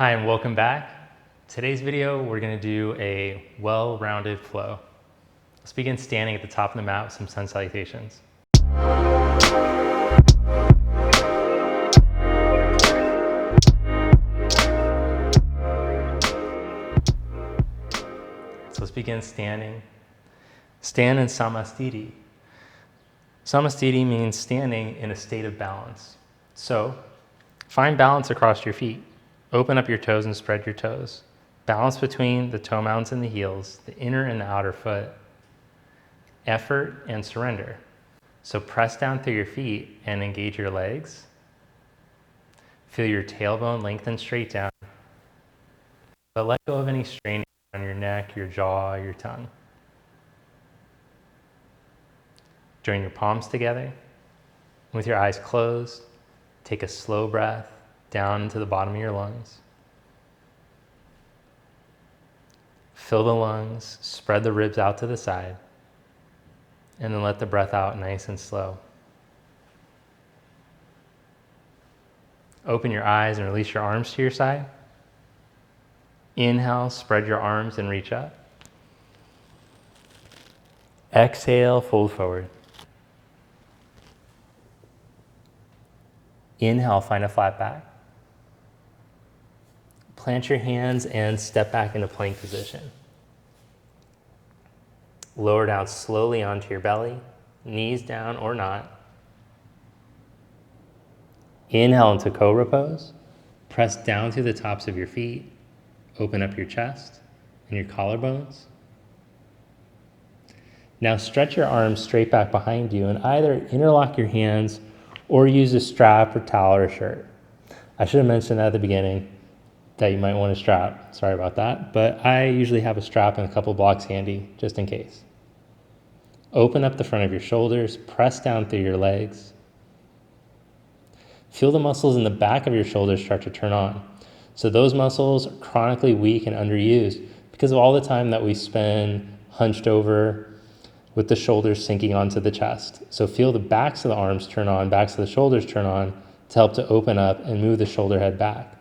Hi and welcome back. Today's video, we're going to do a well-rounded flow. Let's begin standing at the top of the mat with some sun salutations. So let's begin standing. Stand in Samasthiti. Samasthiti means standing in a state of balance. So find balance across your feet. Open up your toes and spread your toes. Balance between the toe mounds and the heels, the inner and the outer foot. Effort and surrender. So press down through your feet and engage your legs. Feel your tailbone lengthen straight down. But let go of any strain on your neck, your jaw, your tongue. Join your palms together. With your eyes closed, take a slow breath down into the bottom of your lungs. Fill the lungs, spread the ribs out to the side, and then let the breath out nice and slow. Open your eyes and release your arms to your side. Inhale, spread your arms and reach up. Exhale, fold forward. Inhale, find a flat back. Plant your hands and step back into plank position. Lower down slowly onto your belly, knees down or not. Inhale into Cobra Pose. Press down through the tops of your feet. Open up your chest and your collarbones. Now stretch your arms straight back behind you and either interlock your hands or use a strap or towel or shirt. I should have mentioned that at the beginning that you might want a strap. Sorry about that. But I usually have a strap and a couple blocks handy just in case. Open up the front of your shoulders, press down through your legs. Feel the muscles in the back of your shoulders start to turn on. So those muscles are chronically weak and underused because of all the time that we spend hunched over with the shoulders sinking onto the chest. So feel the backs of the arms turn on, backs of the shoulders turn on to help to open up and move the shoulder head back.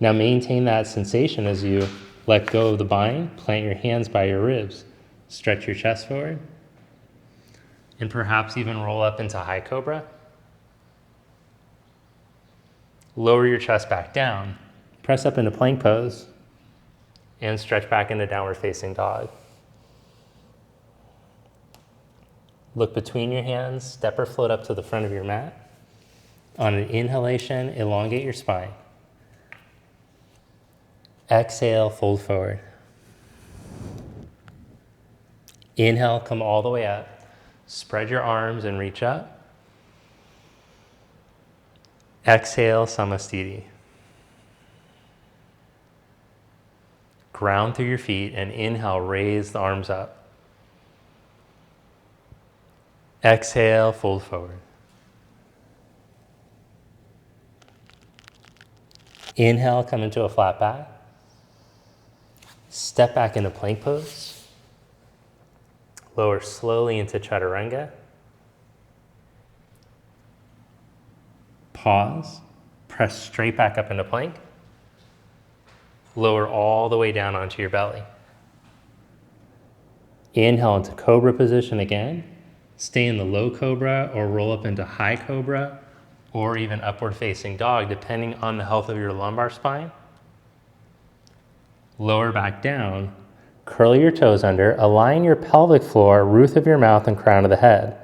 Now maintain that sensation as you let go of the bind, plant your hands by your ribs, stretch your chest forward, and perhaps even roll up into high cobra. Lower your chest back down, press up into plank pose, and stretch back into downward facing dog. Look between your hands, step or float up to the front of your mat. On an inhalation, elongate your spine. Exhale, fold forward. Inhale, come all the way up. Spread your arms and reach up. Exhale, Samasthiti. Ground through your feet and inhale, raise the arms up. Exhale, fold forward. Inhale, come into a flat back. Step back into plank pose. Lower slowly into chaturanga. Pause. Press straight back up into plank. Lower all the way down onto your belly. Inhale into cobra position again. Stay in the low cobra or roll up into high cobra or even upward facing dog depending on the health of your lumbar spine. Lower back down, curl your toes under, align your pelvic floor, roof of your mouth, and crown of the head.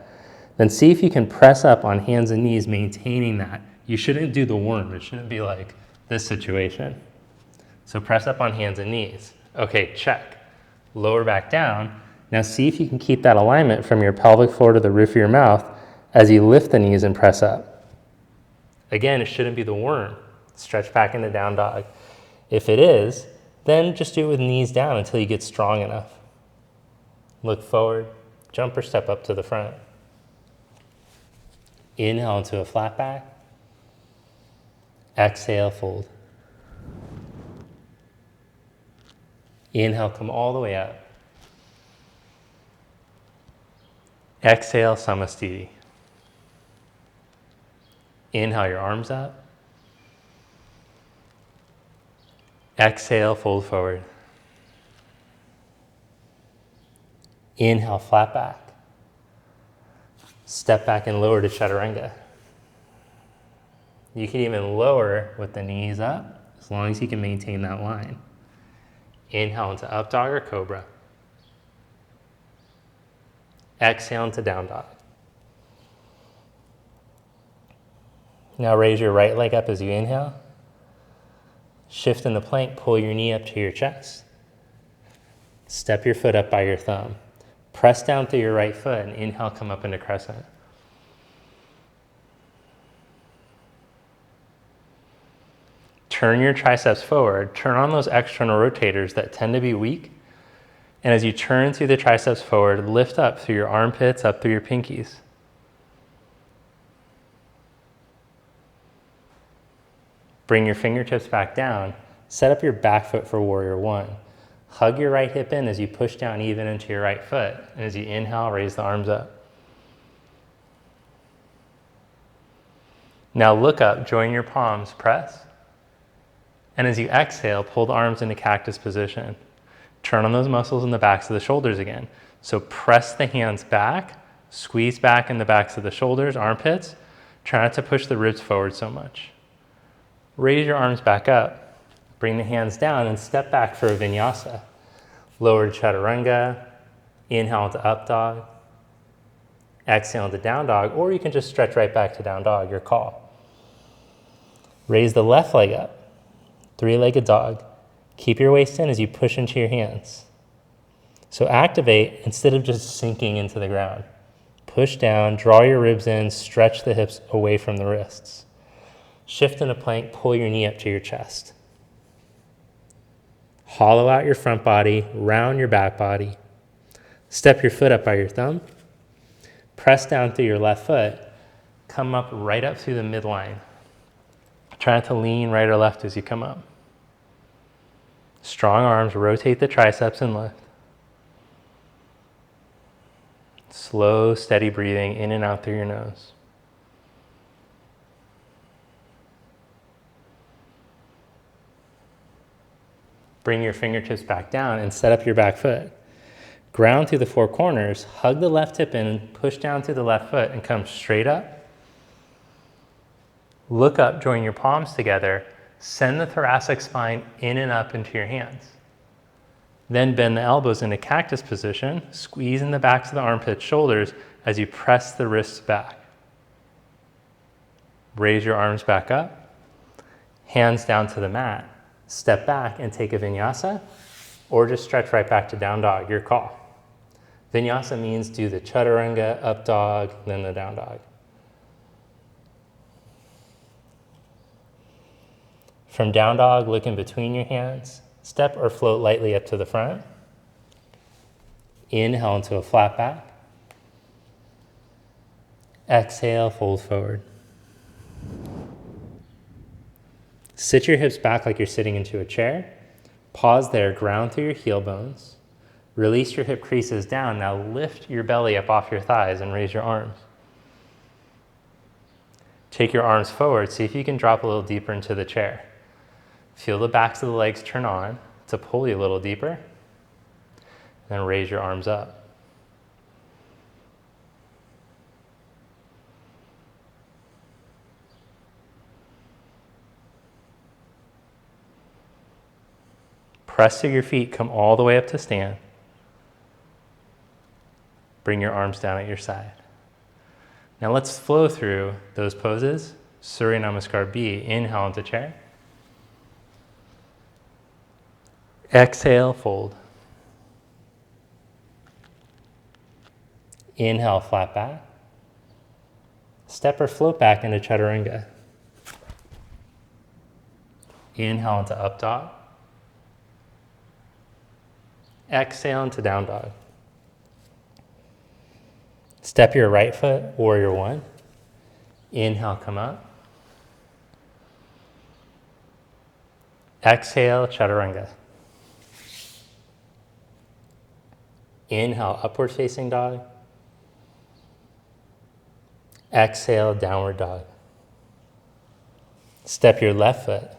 Then see if you can press up on hands and knees, maintaining that. You shouldn't do the worm. It shouldn't be like this situation. So press up on hands and knees. Okay, check. Lower back down. Now see if you can keep that alignment from your pelvic floor to the roof of your mouth as you lift the knees and press up. Again, it shouldn't be the worm. Stretch back into down dog. If it is, then just do it with knees down until you get strong enough. Look forward, jump or step up to the front. Inhale into a flat back. Exhale, fold. Inhale, come all the way up. Exhale, Samasthiti. Inhale your arms up. Exhale, fold forward. Inhale, flat back. Step back and lower to chaturanga. You can even lower with the knees up, as long as you can maintain that line. Inhale into up dog or cobra. Exhale into down dog. Now raise your right leg up as you inhale. Shift in the plank, pull your knee up to your chest. Step your foot up by your thumb. Press down through your right foot and inhale, come up into crescent. Turn your triceps forward. Turn on those external rotators that tend to be weak. And as you turn through the triceps forward, lift up through your armpits, up through your pinkies. Bring your fingertips back down. Set up your back foot for warrior one. Hug your right hip in as you push down even into your right foot. And as you inhale, raise the arms up. Now look up, join your palms, press. And as you exhale, pull the arms into cactus position. Turn on those muscles in the backs of the shoulders again. So press the hands back, squeeze back in the backs of the shoulders, armpits. Try not to push the ribs forward so much. Raise your arms back up. Bring the hands down and step back for a vinyasa. Lower to chaturanga. Inhale to up dog. Exhale to down dog, or you can just stretch right back to down dog, your call. Raise the left leg up. Three-legged dog. Keep your waist in as you push into your hands. So activate instead of just sinking into the ground. Push down, draw your ribs in, stretch the hips away from the wrists. Shift in a plank, pull your knee up to your chest. Hollow out your front body, round your back body. Step your foot up by your thumb. Press down through your left foot. Come up right up through the midline. Try not to lean right or left as you come up. Strong arms, rotate the triceps and lift. Slow, steady breathing in and out through your nose. Bring your fingertips back down and set up your back foot. Ground through the four corners, hug the left hip in, and push down through the left foot and come straight up. Look up, join your palms together, send the thoracic spine in and up into your hands. Then bend the elbows into cactus position, squeeze in the backs of the armpits, shoulders as you press the wrists back. Raise your arms back up, hands down to the mat, step back and take a vinyasa, or just stretch right back to down dog, your call. Vinyasa means do the chaturanga, up dog, then the down dog. From down dog, look in between your hands. Step or float lightly up to the front. Inhale into a flat back. Exhale, fold forward. Sit your hips back like you're sitting into a chair. Pause there, ground through your heel bones. Release your hip creases down. Now lift your belly up off your thighs and raise your arms. Take your arms forward. See if you can drop a little deeper into the chair. Feel the backs of the legs turn on to pull you a little deeper. Then raise your arms up. Press to your feet, come all the way up to stand. Bring your arms down at your side. Now let's flow through those poses. Surya Namaskar B, inhale into chair. Exhale, fold. Inhale, flat back. Step or float back into chaturanga. Inhale into up dog. Exhale into down dog. Step your right foot, warrior one. Inhale, come up. Exhale, chaturanga. Inhale, upward facing dog. Exhale, downward dog. Step your left foot.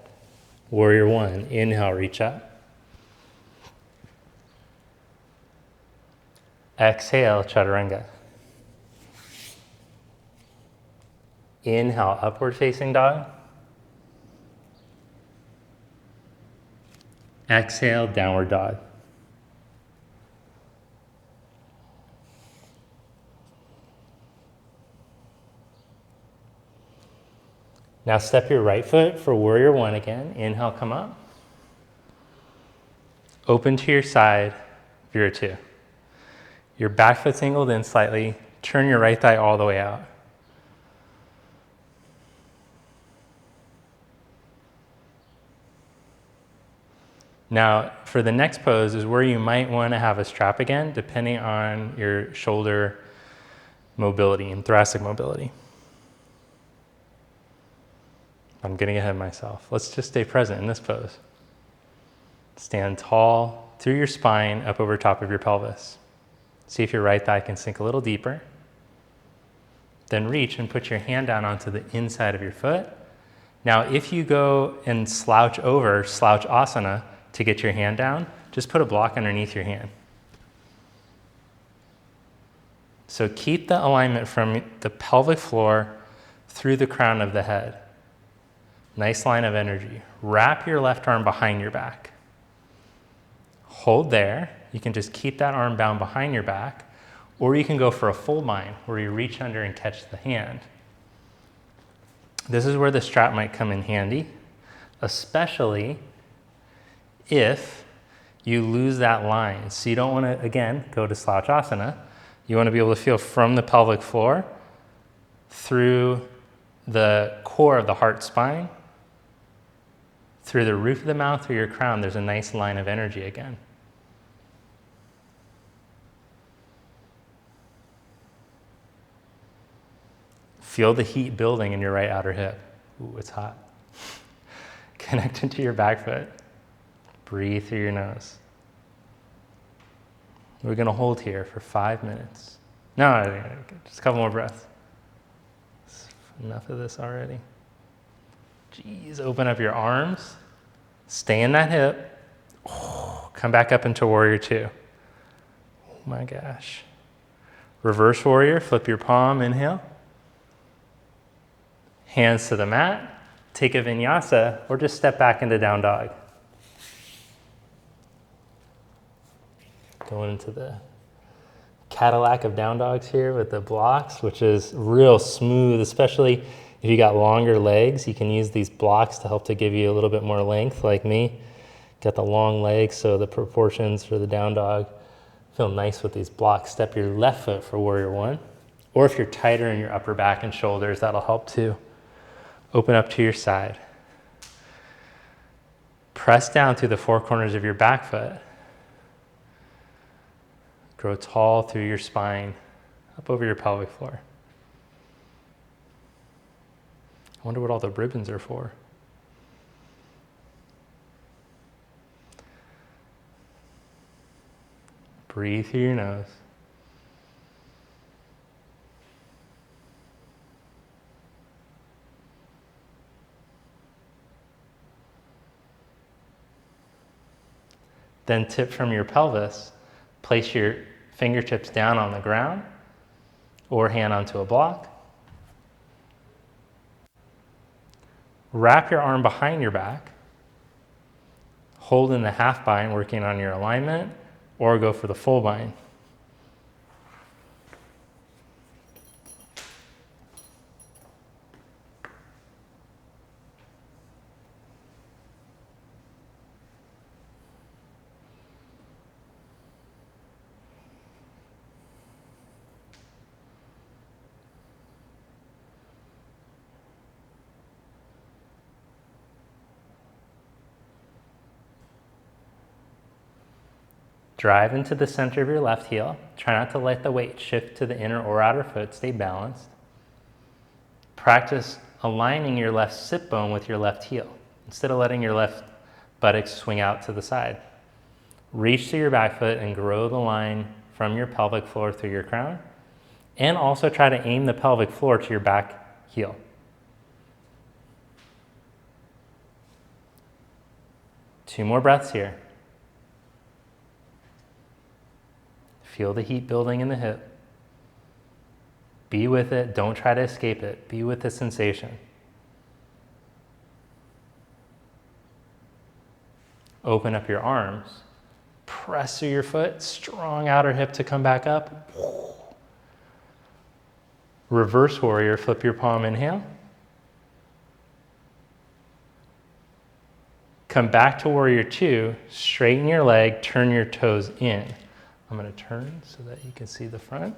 Warrior one, inhale, reach up. Exhale, chaturanga. Inhale, upward facing dog. Exhale, downward dog. Now step your right foot for warrior one again. Inhale, come up. Open to your side, Vira two. Your back foot's angled in slightly. Turn your right thigh all the way out. Now, for the next pose is where you might want to have a strap again, depending on your shoulder mobility and thoracic mobility. I'm getting ahead of myself. Let's just stay present in this pose. Stand tall through your spine, up over top of your pelvis. See if your right thigh can sink a little deeper. Then reach and put your hand down onto the inside of your foot. Now, if you go and slouch over, slouch asana, to get your hand down, just put a block underneath your hand. So keep the alignment from the pelvic floor through the crown of the head. Nice line of energy. Wrap your left arm behind your back. Hold there. You can just keep that arm bound behind your back, or you can go for a full bind where you reach under and catch the hand. This is where the strap might come in handy, especially if you lose that line. So you don't want to, again, go to slouch asana. You want to be able to feel from the pelvic floor through the core of the heart spine, through the roof of the mouth, through your crown. There's a nice line of energy again. Feel the heat building in your right outer hip. Ooh, it's hot. Connect into your back foot. Breathe through your nose. We're going to hold here for 5 minutes. No, just a couple more breaths. Enough of this already. Jeez, open up your arms. Stay in that hip. Oh, come back up into warrior two. Oh my gosh. Reverse warrior, flip your palm, inhale. Hands to the mat. Take a vinyasa or just step back into down dog. Going into the Cadillac of down dogs here with the blocks, which is real smooth, especially if you got longer legs. You can use these blocks to help to give you a little bit more length, like me. Got the long legs, so the proportions for the down dog feel nice with these blocks. Step your left foot for warrior one, or if you're tighter in your upper back and shoulders, that'll help too. Open up to your side. Press down through the four corners of your back foot. Grow tall through your spine, up over your pelvic floor. I wonder what all the ribbons are for. Breathe through your nose. Then tip from your pelvis. Place your fingertips down on the ground or hand onto a block. Wrap your arm behind your back. Hold in the half bind, working on your alignment, or go for the full bind. Drive into the center of your left heel. Try not to let the weight shift to the inner or outer foot. Stay balanced. Practice aligning your left sit bone with your left heel instead of letting your left buttocks swing out to the side. Reach to your back foot and grow the line from your pelvic floor through your crown. And also try to aim the pelvic floor to your back heel. 2 more breaths here. Feel the heat building in the hip. Be with it. Don't try to escape it. Be with the sensation. Open up your arms. Press through your foot. Strong outer hip to come back up. Reverse warrior. Flip your palm. Inhale. Come back to warrior 2. Straighten your leg. Turn your toes in. I'm going to turn so that you can see the front.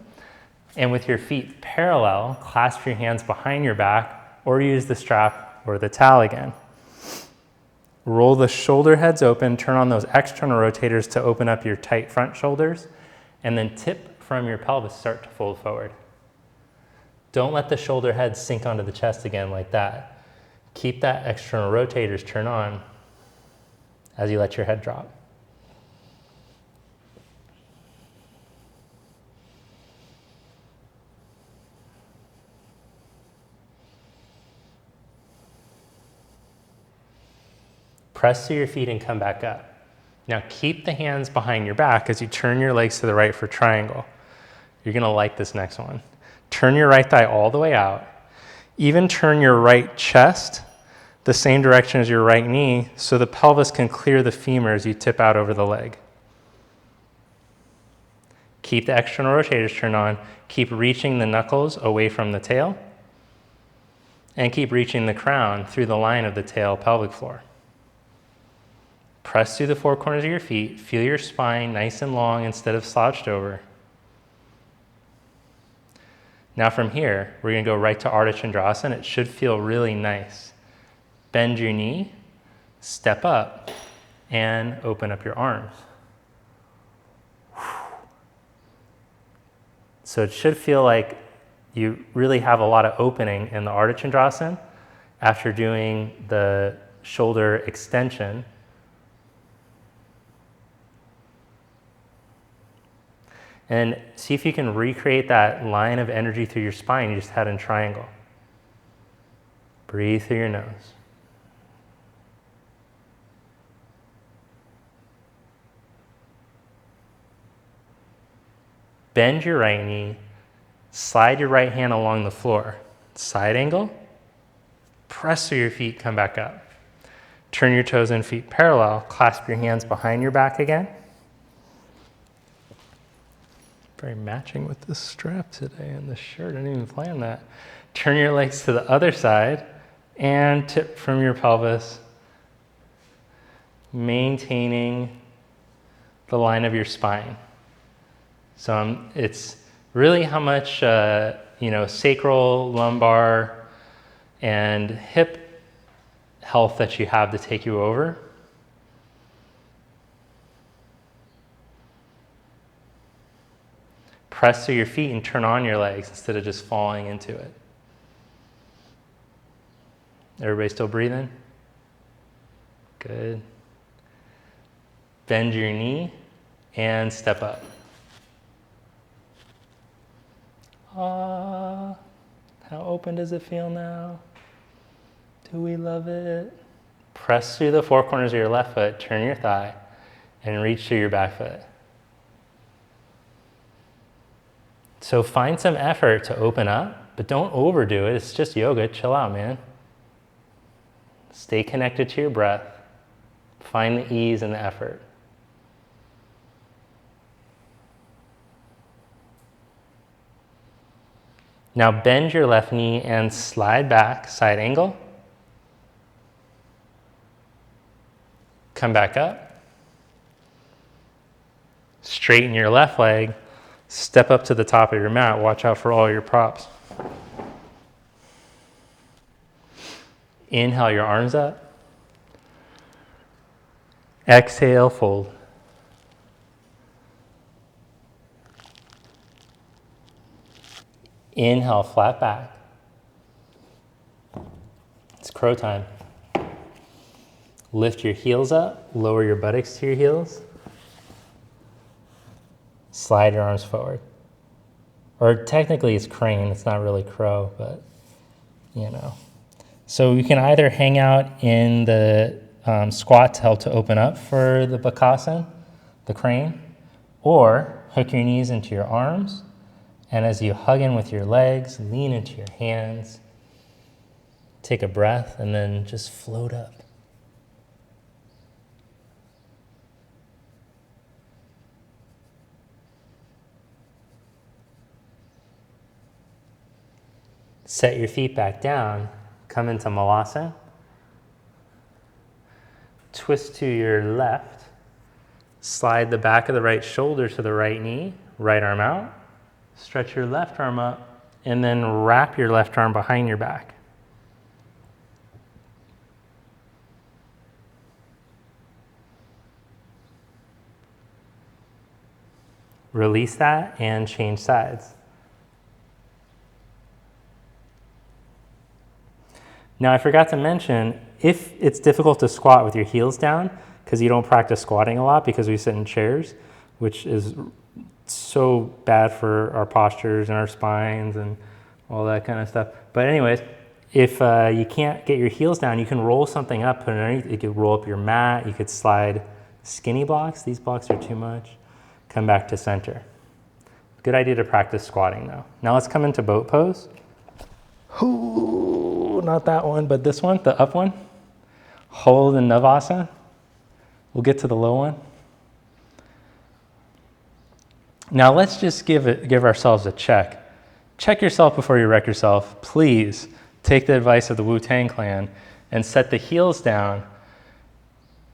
And with your feet parallel, clasp your hands behind your back or use the strap or the towel again. Roll the shoulder heads open, turn on those external rotators to open up your tight front shoulders, and then tip from your pelvis, start to fold forward. Don't let the shoulder heads sink onto the chest again like that. Keep that external rotators turn on as you let your head drop. Press through your feet and come back up. Now keep the hands behind your back as you turn your legs to the right for triangle. You're gonna like this next one. Turn your right thigh all the way out. Even turn your right chest the same direction as your right knee so the pelvis can clear the femur as you tip out over the leg. Keep the external rotators turned on. Keep reaching the knuckles away from the tail. And keep reaching the crown through the line of the tail pelvic floor. Press through the 4 corners of your feet. Feel your spine nice and long instead of slouched over. Now from here, we're going to go right to Ardha Chandrasana. It should feel really nice. Bend your knee, step up, and open up your arms. So it should feel like you really have a lot of opening in the Ardha Chandrasana after doing the shoulder extension. And see if you can recreate that line of energy through your spine you just had in triangle. Breathe through your nose. Bend your right knee, slide your right hand along the floor. Side angle, press through your feet, come back up. Turn your toes and feet parallel, clasp your hands behind your back again. Very matching with this strap today and this shirt. I didn't even plan that. Turn your legs to the other side and tip from your pelvis, maintaining the line of your spine. So it's really how much sacral, lumbar, and hip health that you have to take you over. Press through your feet and turn on your legs instead of just falling into it. Everybody still breathing? Good. Bend your knee and step up. How open does it feel now? Do we love it? Press through the 4 corners of your left foot, turn your thigh, and reach through your back foot. So find some effort to open up, but don't overdo it. It's just yoga. Chill out, man. Stay connected to your breath. Find the ease and the effort. Now bend your left knee and slide back, side angle. Come back up. Straighten your left leg. Step up to the top of your mat. Watch out for all your props. Inhale your arms up. Exhale, fold. Inhale, flat back. It's crow time. Lift your heels up, lower your buttocks to your heels. Slide your arms forward. Or technically it's crane, it's not really crow, but you know. So you can either hang out in the squat to help to open up for the bakasana, the crane, or hook your knees into your arms, and as you hug in with your legs, lean into your hands, take a breath, and then just float up. Set your feet back down, come into Malasa. Twist to your left, slide the back of the right shoulder to the right knee, right arm out, stretch your left arm up, and then wrap your left arm behind your back. Release that and change sides. Now, I forgot to mention, if it's difficult to squat with your heels down, because you don't practice squatting a lot because we sit in chairs, which is so bad for our postures and our spines and all that kind of stuff. But anyways, if you can't get your heels down, you can roll something up, put it underneath. You could roll up your mat. You could slide skinny blocks. These blocks are too much. Come back to center. Good idea to practice squatting though. Now let's come into boat pose. Ooh, not that one, but this one, the up one. Hold in Navasana. We'll get to the low one. Now let's just give ourselves a check. Check yourself before you wreck yourself. Please take the advice of the Wu-Tang Clan and set the heels down.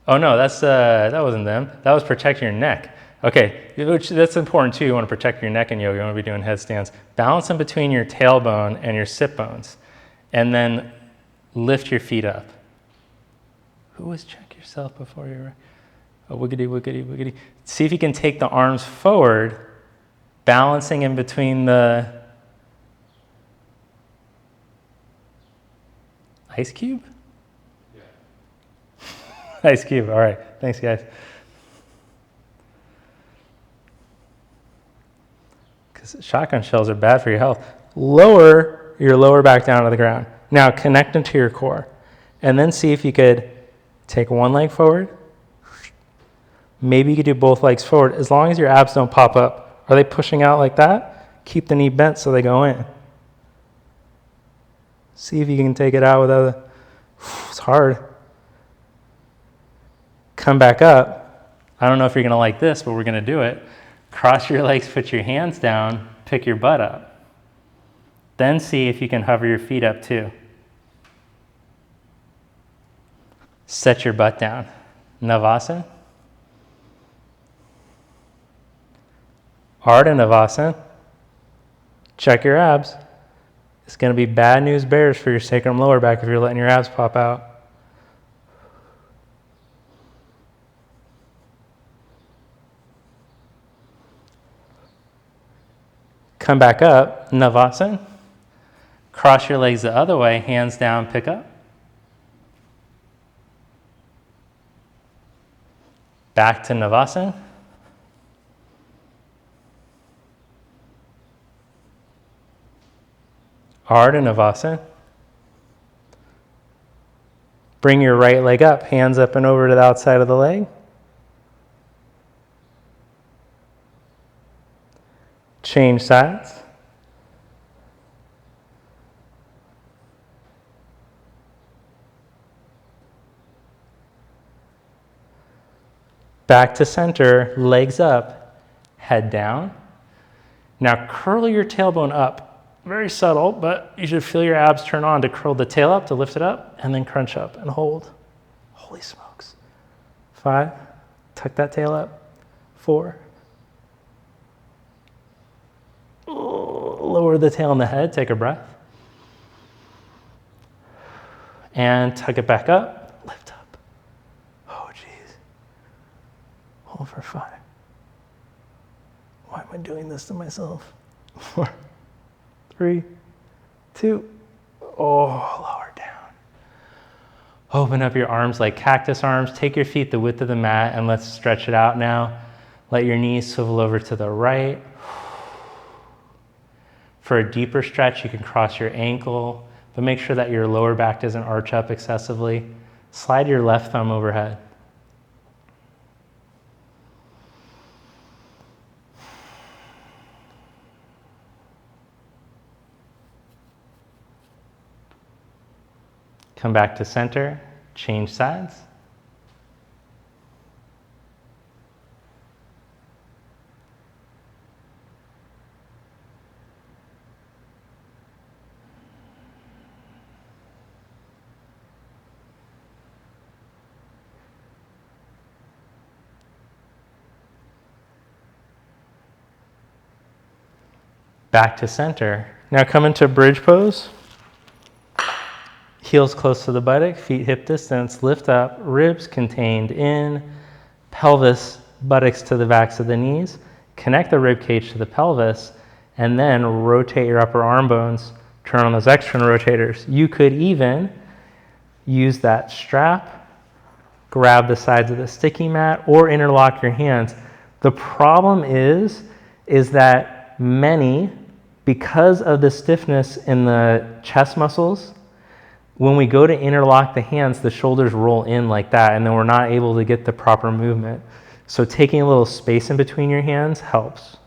Oh no, that wasn't them. That was protecting your neck. Okay, that's important too. You want to protect your neck in yoga. You want to be doing headstands. Balance them between your tailbone and your sit bones. And then lift your feet up. Who was check yourself before you're... Oh, wiggity, wiggity, wiggity. See if you can take the arms forward, balancing in between the... Ice cube? Yeah. Ice cube, all right. Thanks, guys. Shotgun shells are bad for your health. Lower your lower back down to the ground. Now connect them to your core. And then see if you could take one leg forward. Maybe you could do both legs forward as long as your abs don't pop up. Are they pushing out like that? Keep the knee bent so they go in. See if you can take it out without it's hard. Come back up. I don't know if you're going to like this, but we're going to do it. Cross your legs, put your hands down, pick your butt up. Then see if you can hover your feet up too. Set your butt down. Navasana. Ardha Navasana. Check your abs. It's going to be bad news bears for your sacrum lower back if you're letting your abs pop out. Come back up, Navasana. Cross your legs the other way, hands down, pick up. Back to Navasana. Ardha Navasana. Bring your right leg up, hands up and over to the outside of the leg. Change sides. Back to center, legs up, head down. Now curl your tailbone up. Very subtle, but you should feel your abs turn on to curl the tail up, to lift it up, and then crunch up and hold. Holy smokes. 5, tuck that tail up. 4. Lower the tail and the head, take a breath. And tuck it back up, lift up. Oh, geez. Hold for 5. Why am I doing this to myself? 4, 3, 2. Oh, lower down. Open up your arms like cactus arms. Take your feet the width of the mat and let's stretch it out now. Let your knees swivel over to the right. For a deeper stretch, you can cross your ankle, but make sure that your lower back doesn't arch up excessively. Slide your left thumb overhead. Come back to center, change sides. Back to center. Now come into bridge pose. Heels close to the buttock, feet hip distance, lift up, ribs contained in, pelvis, buttocks to the backs of the knees. Connect the rib cage to the pelvis, and then rotate your upper arm bones, turn on those external rotators. You could even use that strap, grab the sides of the sticky mat, or interlock your hands. The problem is that many, because of the stiffness in the chest muscles, when we go to interlock the hands, the shoulders roll in like that, and then we're not able to get the proper movement. So taking a little space in between your hands helps.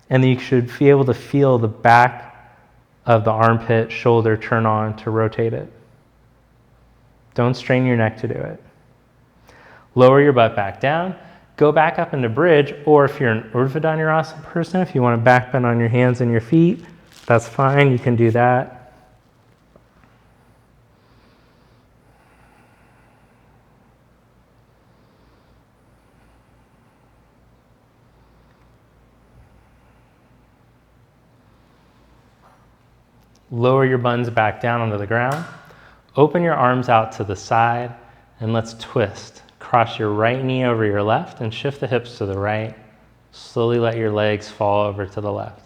And then you should be able to feel the back of the armpit, shoulder turn on to rotate it. Don't strain your neck to do it. Lower your butt back down. Go back up into bridge, or if you're an Urdhva Dhanurasana person, if you want to back bend on your hands and your feet, that's fine, you can do that. Lower your buns back down onto the ground. Open your arms out to the side, and let's twist. Cross your right knee over your left and shift the hips to the right. Slowly let your legs fall over to the left.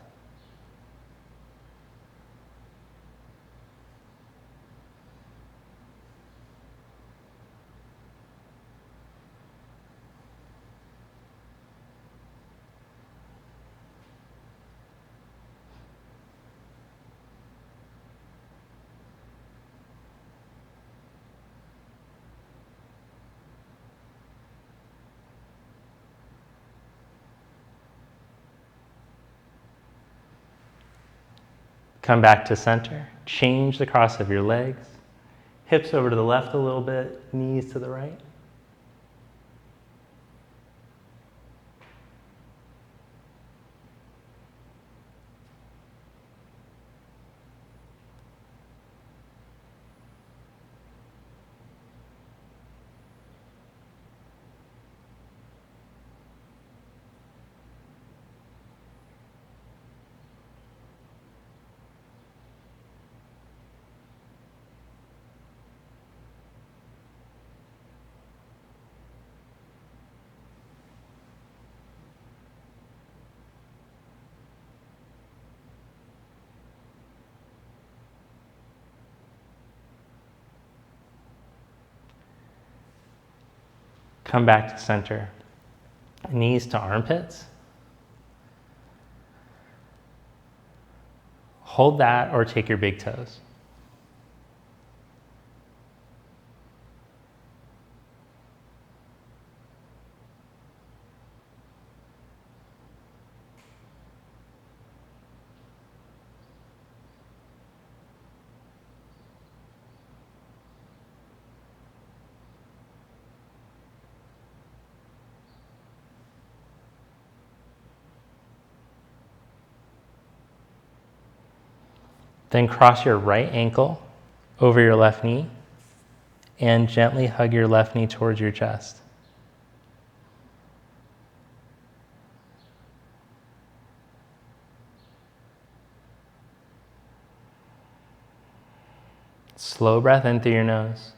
Come back to center. Change the cross of your legs. Hips over to the left a little bit, knees to the right. Come back to center. Knees to armpits. Hold that or take your big toes. Then cross your right ankle over your left knee and gently hug your left knee towards your chest. Slow breath in through your nose.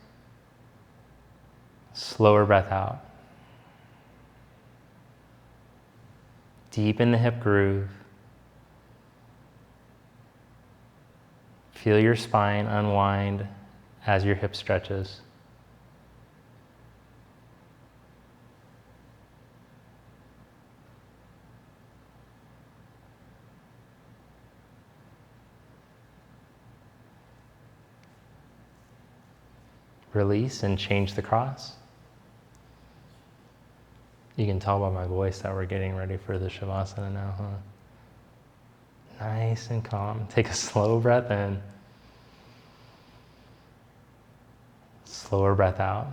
Slower breath out. Deepen the hip groove. Feel your spine unwind as your hip stretches. release and change the cross. You can tell by my voice that we're getting ready for the Shavasana now, huh? Nice and calm. Take a slow breath in. Slower breath out.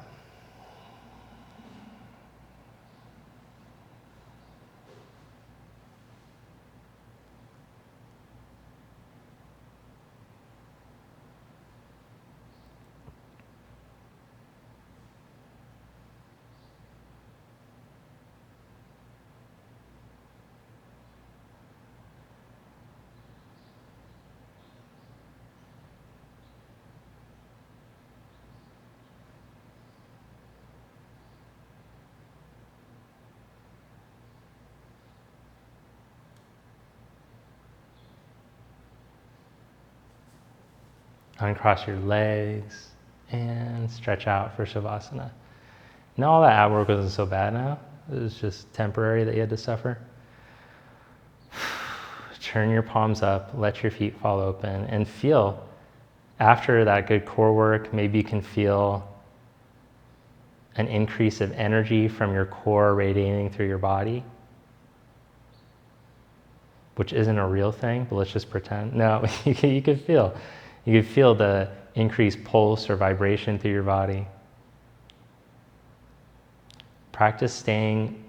Uncross your legs and stretch out for Shavasana. Now all that ab work wasn't so bad now. It was just temporary that you had to suffer. Turn your palms up, let your feet fall open, and feel, after that good core work, maybe you can feel an increase of energy from your core radiating through your body, which isn't a real thing, but let's just pretend. No, you could feel the increased pulse or vibration through your body. Practice staying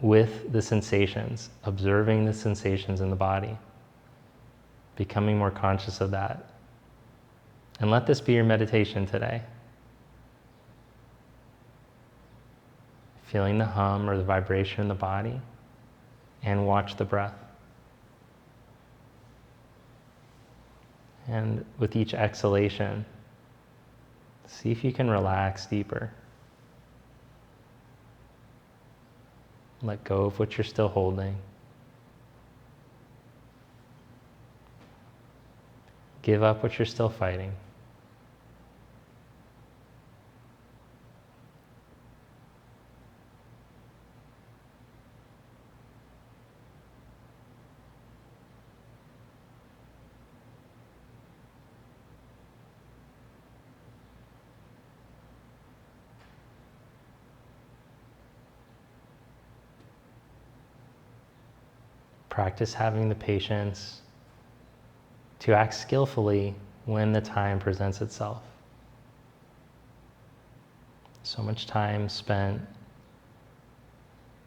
with the sensations, observing the sensations in the body, becoming more conscious of that. And let this be your meditation today. Feeling the hum or the vibration in the body, and watch the breath. And with each exhalation, see if you can relax deeper. Let go of what you're still holding. Give up what you're still fighting. Practice having the patience to act skillfully when the time presents itself. So much time spent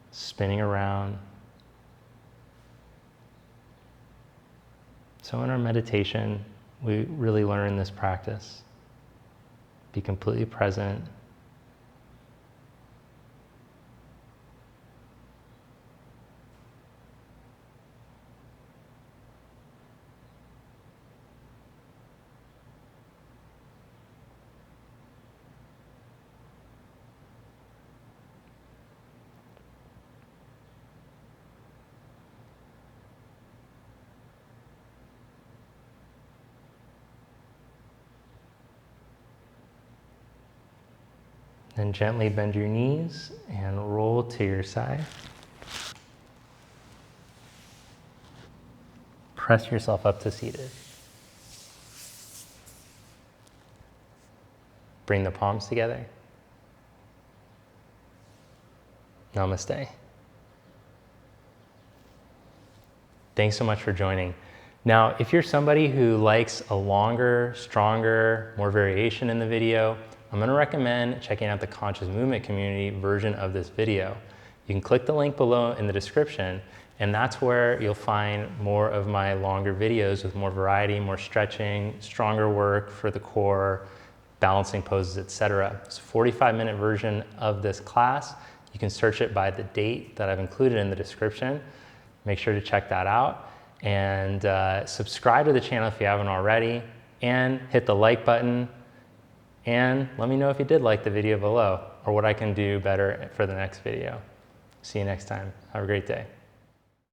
spinning around. So in our meditation, we really learn this practice. Be completely present. Then gently bend your knees and roll to your side. Press yourself up to seated. Bring the palms together. Namaste. Thanks so much for joining. Now, if you're somebody who likes a longer, stronger, more variation in the video, I'm going to recommend checking out the Conscious Movement Community version of this video. You can click the link below in the description, and that's where you'll find more of my longer videos with more variety, more stretching, stronger work for the core, balancing poses, etc. It's a 45-minute version of this class. You can search it by the date that I've included in the description. Make sure to check that out, and subscribe to the channel if you haven't already, and hit the like button. And let me know if you did like the video below or what I can do better for the next video. See you next time. Have a great day.